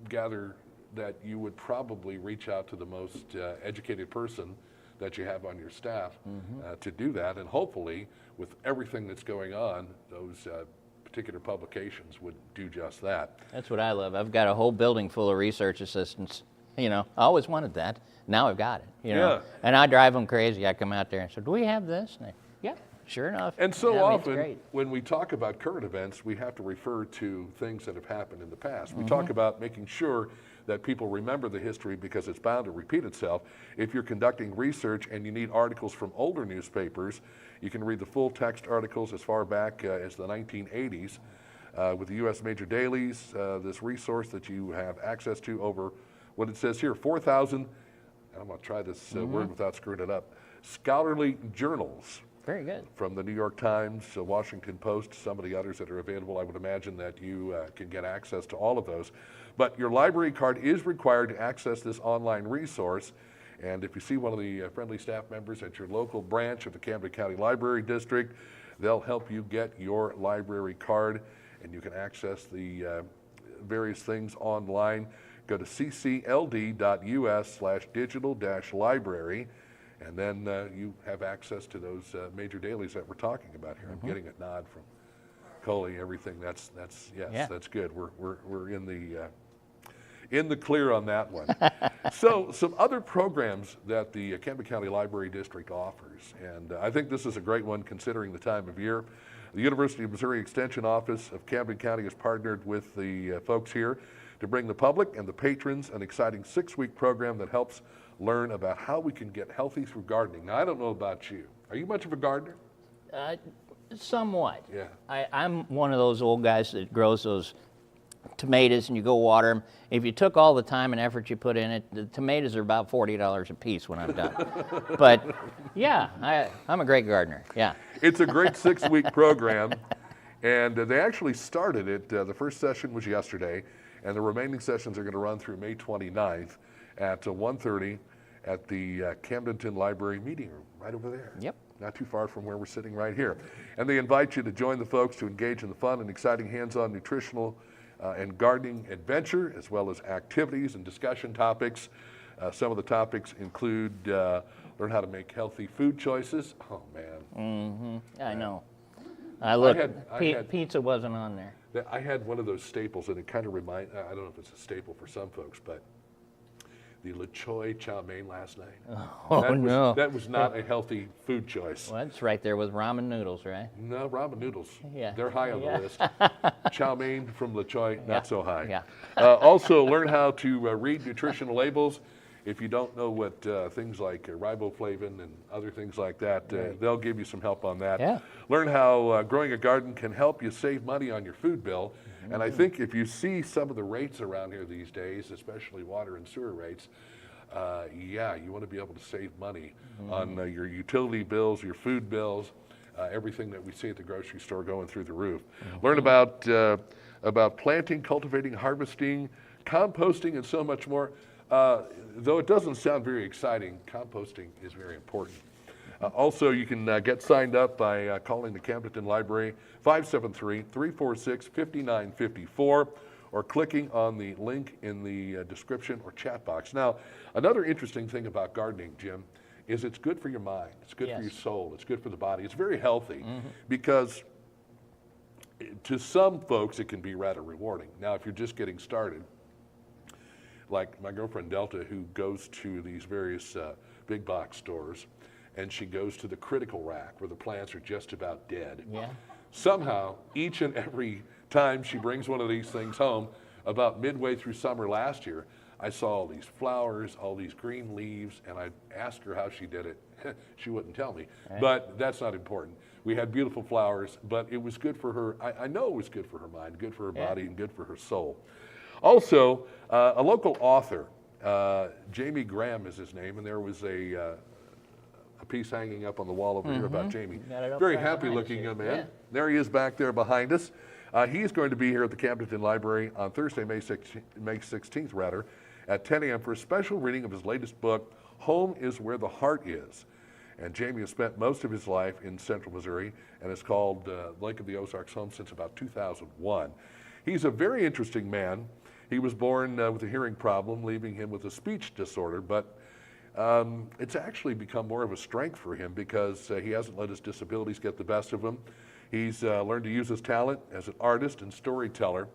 gather that you would probably reach out to the most educated person that you have on your staff to do that, and hopefully with everything that's going on, those particular publications would do just that. That's what I love. I've got a whole building full of research assistants. You know, I always wanted that. Now I've got it. You know? And I drive them crazy. I come out there and say, "Do we have this?" And they, sure enough. And so often, when we talk about current events, we have to refer to things that have happened in the past. We talk about making sure that people remember the history because it's bound to repeat itself. If you're conducting research and you need articles from older newspapers, you can read the full text articles as far back as the 1980s with the U.S. major dailies, this resource that you have access to over what it says here, 4,000, I'm going to try this word without screwing it up, scholarly journals. Very good. From the New York Times, Washington Post, some of the others that are available. I would imagine that you can get access to all of those. But your library card is required to access this online resource. And if you see one of the friendly staff members at your local branch of the Camden County Library District, they'll help you get your library card, and you can access the various things online. Go to ccld.us/digital-library. And then you have access to those major dailies that we're talking about here. I'm getting a nod from Coley. Everything that's good. We're in the clear on that one. So some other programs that the Camden County Library District offers, and I think this is a great one considering the time of year. The University of Missouri Extension Office of Camden County has partnered with the folks here to bring the public and the patrons an exciting 6-week program that helps learn about how we can get healthy through gardening. Now, I don't know about you. Are you much of a gardener? Somewhat. Yeah. I'm one of those old guys that grows those tomatoes and you go water them. If you took all the time and effort you put in it, the tomatoes are about $40 a piece when I'm done. But yeah, I'm a great gardener. Yeah. It's a great 6-week program, and they actually started it. The first session was yesterday, and the remaining sessions are going to run through May 29th. at 1:30 at the Camdenton Library meeting room, right over there. Yep. Not too far from where we're sitting right here. And they invite you to join the folks to engage in the fun and exciting hands-on nutritional and gardening adventure, as well as activities and discussion topics. Some of the topics include learn how to make healthy food choices. Oh, man. I know. I looked, I had- pizza wasn't on there. I had one of those staples, and it kind of I don't know if it's a staple for some folks, but the Le Choy chow mein last night. Oh, no. That was not a healthy food choice. Well, that's right there with ramen noodles, right? No, ramen noodles. Yeah. They're high on the list. Chow mein from Le Choy, not so high. Yeah. Also, learn how to read nutritional labels. If you don't know what things like riboflavin and other things like that, they'll give you some help on that. Yeah. Learn how growing a garden can help you save money on your food bill. And I think if you see some of the rates around here these days, especially water and sewer rates, you want to be able to save money on your utility bills, your food bills, everything that we see at the grocery store going through the roof. Learn about planting, cultivating, harvesting, composting, and so much more. Though it doesn't sound very exciting, composting is very important. Also, you can get signed up by calling the Camdenton Library, 573-346-5954, or clicking on the link in the description or chat box. Now, another interesting thing about gardening, Jim, is it's good for your mind. It's good for your soul. It's good for the body. It's very healthy because to some folks, it can be rather rewarding. Now, if you're just getting started, like my girlfriend Delta, who goes to these various big box stores, and she goes to the critical rack where the plants are just about dead. Yeah. Somehow, each and every time she brings one of these things home, about midway through summer last year, I saw all these flowers, all these green leaves, and I asked her how she did it. She wouldn't tell me, but that's not important. We had beautiful flowers, but it was good for her. I know it was good for her mind, good for her body, and good for her soul. Also, a local author, Jamie Graham is his name, and there was a piece hanging up on the wall over here about Jamie. Very happy looking young man. Yeah. There he is back there behind us. He's going to be here at the Camdenton Library on Thursday, May 16th, at 10 a.m. for a special reading of his latest book, Home is Where the Heart Is. And Jamie has spent most of his life in central Missouri and has called Lake of the Ozarks home since about 2001. He's a very interesting man. He was born with a hearing problem, leaving him with a speech disorder, but it's actually become more of a strength for him because he hasn't let his disabilities get the best of him. He's learned to use his talent as an artist and storyteller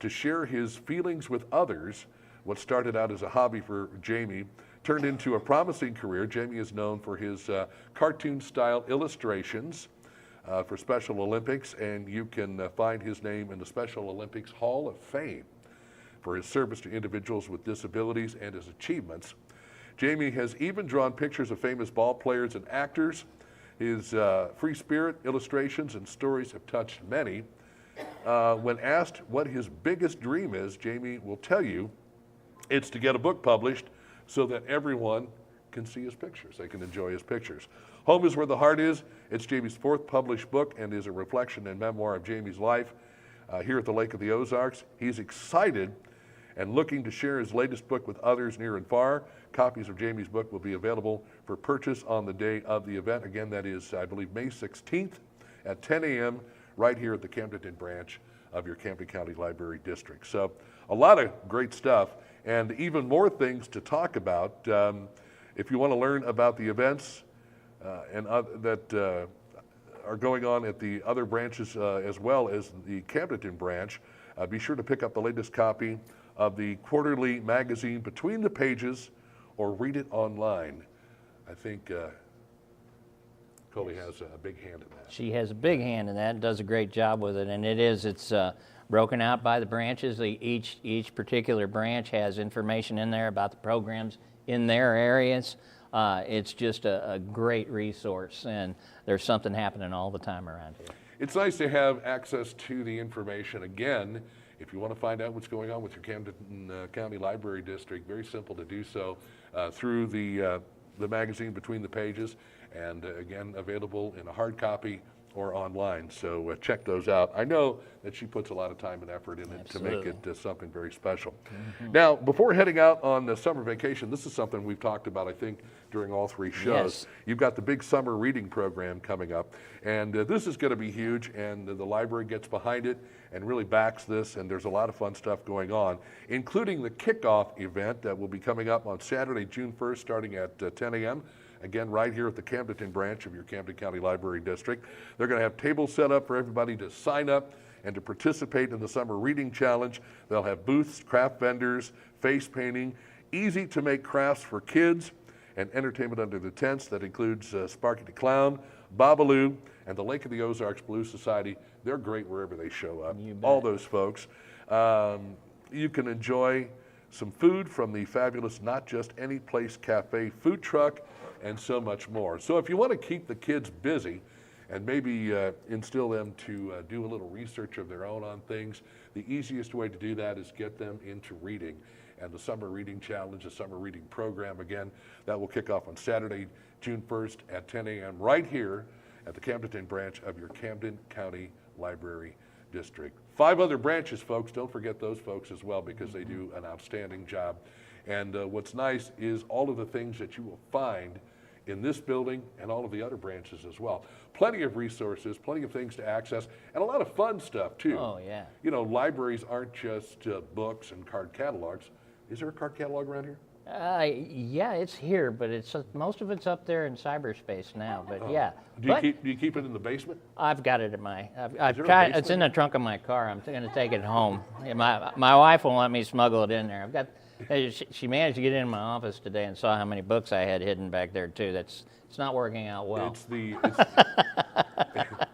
to share his feelings with others. What started out as a hobby for Jamie turned into a promising career. Jamie is known for his cartoon-style illustrations for Special Olympics, and you can find his name in the Special Olympics Hall of Fame for his service to individuals with disabilities and his achievements. Jamie has even drawn pictures of famous ball players and actors. His free spirit, illustrations, and stories have touched many. When asked what his biggest dream is, Jamie will tell you it's to get a book published so that everyone can see his pictures. They can enjoy his pictures. Home is Where the Heart Is. It's Jamie's fourth published book and is a reflection and memoir of Jamie's life here at the Lake of the Ozarks. He's excited and looking to share his latest book with others near and far. Copies of Jamie's book will be available for purchase on the day of the event. Again, that is, I believe, May 16th at 10 a.m. right here at the Camdenton branch of your Camden County Library District. So a lot of great stuff and even more things to talk about. If you want to learn about the events that are going on at the other branches as well as the Camdenton branch, be sure to pick up the latest copy of the quarterly magazine Between the Pages or read it online. I think Coley has a big hand in that. She has a big hand in that and does a great job with it, and it's broken out by the branches. Each particular branch has information in there about the programs in their areas. It's just a great resource, and there's something happening all the time around here. It's nice to have access to the information. Again, if you want to find out what's going on with your Camden County Library District, very simple to do so through the magazine Between the Pages, and again, available in a hard copy or online. So check those out. I know that she puts a lot of time and effort in it to make Absolutely. it something very special. Now, before heading out on the summer vacation, this is something we've talked about, I think, during all three shows. Yes. You've got the big summer reading program coming up, and this is going to be huge, and the library gets behind it and really backs this, and there's a lot of fun stuff going on, including the kickoff event that will be coming up on Saturday, June 1st, starting at 10 a.m., again, right here at the Camden branch of your Camden County Library District. They're going to have tables set up for everybody to sign up and to participate in the Summer Reading Challenge. They'll have booths, craft vendors, face painting, easy to make crafts for kids, and entertainment under the tents that includes Sparky the Clown, Babaloo, and the Lake of the Ozarks Blue Society. They're great wherever they show up, You bet. all those folks. You can enjoy some food from the fabulous Not Just Any Place Cafe food truck, and so much more. So if you want to keep the kids busy and maybe instill them to do a little research of their own on things, the easiest way to do that is get them into reading. And the Summer Reading Challenge, the Summer Reading Program, again, that will kick off on Saturday, June 1st at 10 a.m. right here at the Camden branch of your Camden County Library District. 5 other branches, folks. Don't forget those folks as well, because they do an outstanding job. And what's nice is all of the things that you will find in this building and all of the other branches as well. Plenty of resources, plenty of things to access, and a lot of fun stuff too. Oh, yeah. You know, libraries aren't just books and card catalogs. Is there a card catalog around here? Yeah, it's here, but it's most of it's up there in cyberspace now. But yeah, Do you keep it in the basement? I've got it in my. I've there a tried. It's basement? in the trunk of my car. I'm going to take it home. Yeah, my wife won't let me smuggle it in there. I've got. She managed to get in my office today and saw how many books I had hidden back there too. It's not working out well.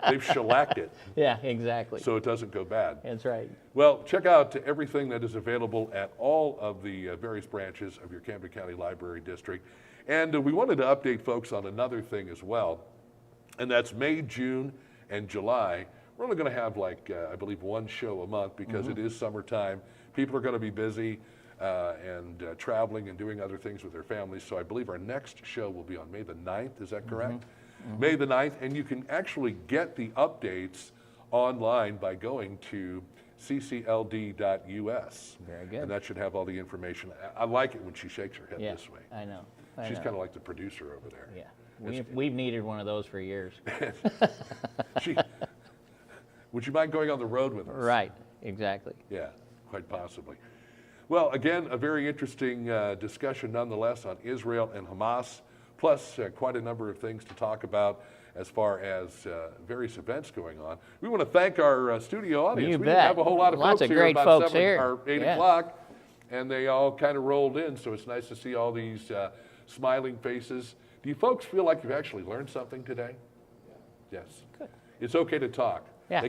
They've shellacked it Yeah, exactly. so it doesn't go bad. That's right. Well, check out everything that is available at all of the various branches of your Camden County Library District. And we wanted to update folks on another thing as well, and that's May, June, and July. We're only going to have I believe, one show a month because it is summertime. People are going to be busy and traveling and doing other things with their families. So I believe our next show will be on May the 9th. Is that correct? May the 9th. And you can actually get the updates online by going to ccld.us. Very good. And that should have all the information. I like it when she shakes her head Yeah, this way. I know. She's know. kind of like the producer over there. Yeah, we've needed one of those for years. Would you mind going on the road with us? Right. Exactly. Yeah, quite possibly. Well, again, a very interesting discussion nonetheless on Israel and Hamas, plus quite a number of things to talk about as far as various events going on. We want to thank our studio audience. You We bet. didn't have a whole lot of Lots folks of here great about folks 7 here. or 8 Yeah. o'clock, and they all kind of rolled in, so it's nice to see all these smiling faces. Do you folks feel like you've actually learned something today? Yes. Good. It's okay to talk. Yeah. They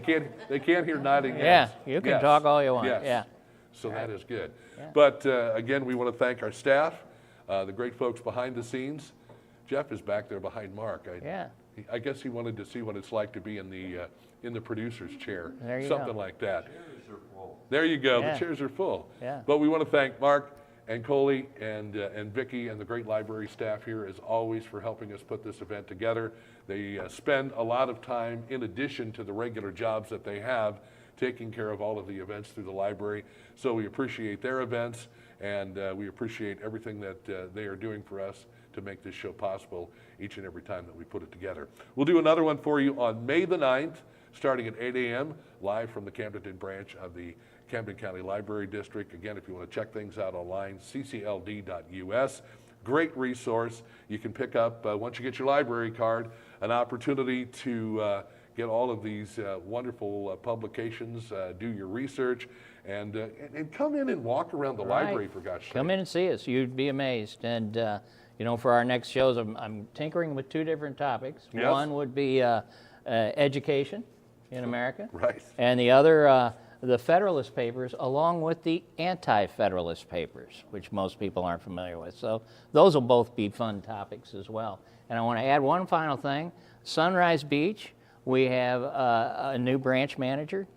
can't hear nodding Yeah, heads. you can Yes. talk all you want. Yes. Yeah. So that is good. Yeah. But again, we want to thank our staff, the great folks behind the scenes. Jeff is back there behind Mark. Yeah. I guess he wanted to see what it's like to be in the producer's chair, There you something go. like that. There you go. Yeah. The chairs are full. Yeah. But we want to thank Mark and Coley and Vicki and the great library staff here, as always, for helping us put this event together. They spend a lot of time, in addition to the regular jobs that they have, taking care of all of the events through the library. So we appreciate their events, and we appreciate everything that they are doing for us to make this show possible each and every time that we put it together. We'll do another one for you on May the 9th, starting at 8 a.m., live from the Camden branch of the Camden County Library District. Again, if you want to check things out online, ccld.us. Great resource. You can pick up, once you get your library card, an opportunity to get all of these wonderful publications, do your research, and come in and walk around the Right. library, for gosh sake. Come in and see us. You'd be amazed. And, for our next shows, I'm tinkering with 2 different topics. Yes. One would be education in America. Right. And the other, the Federalist Papers, along with the Anti-Federalist Papers, which most people aren't familiar with. So those will both be fun topics as well. And I want to add one final thing. Sunrise Beach, we have a new branch manager.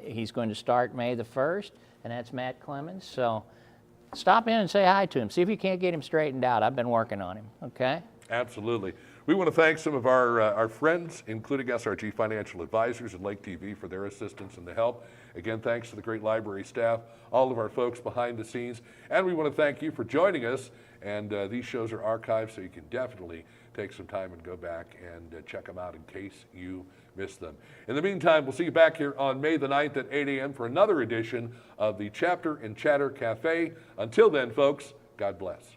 He's going to start May the 1st, and that's Matt Clemens. So stop in and say hi to him. See if you can't get him straightened out. I've been working on him, okay? Absolutely. We want to thank some of our friends, including SRG Financial Advisors and Lake TV, for their assistance and the help. Again, thanks to the great library staff, all of our folks behind the scenes, and we want to thank you for joining us. And these shows are archived, so you can definitely take some time and go back and check them out in case you missed them. In the meantime, we'll see you back here on May the 9th at 8 a.m. for another edition of the Chapter and Chatter Cafe. Until then, folks, God bless.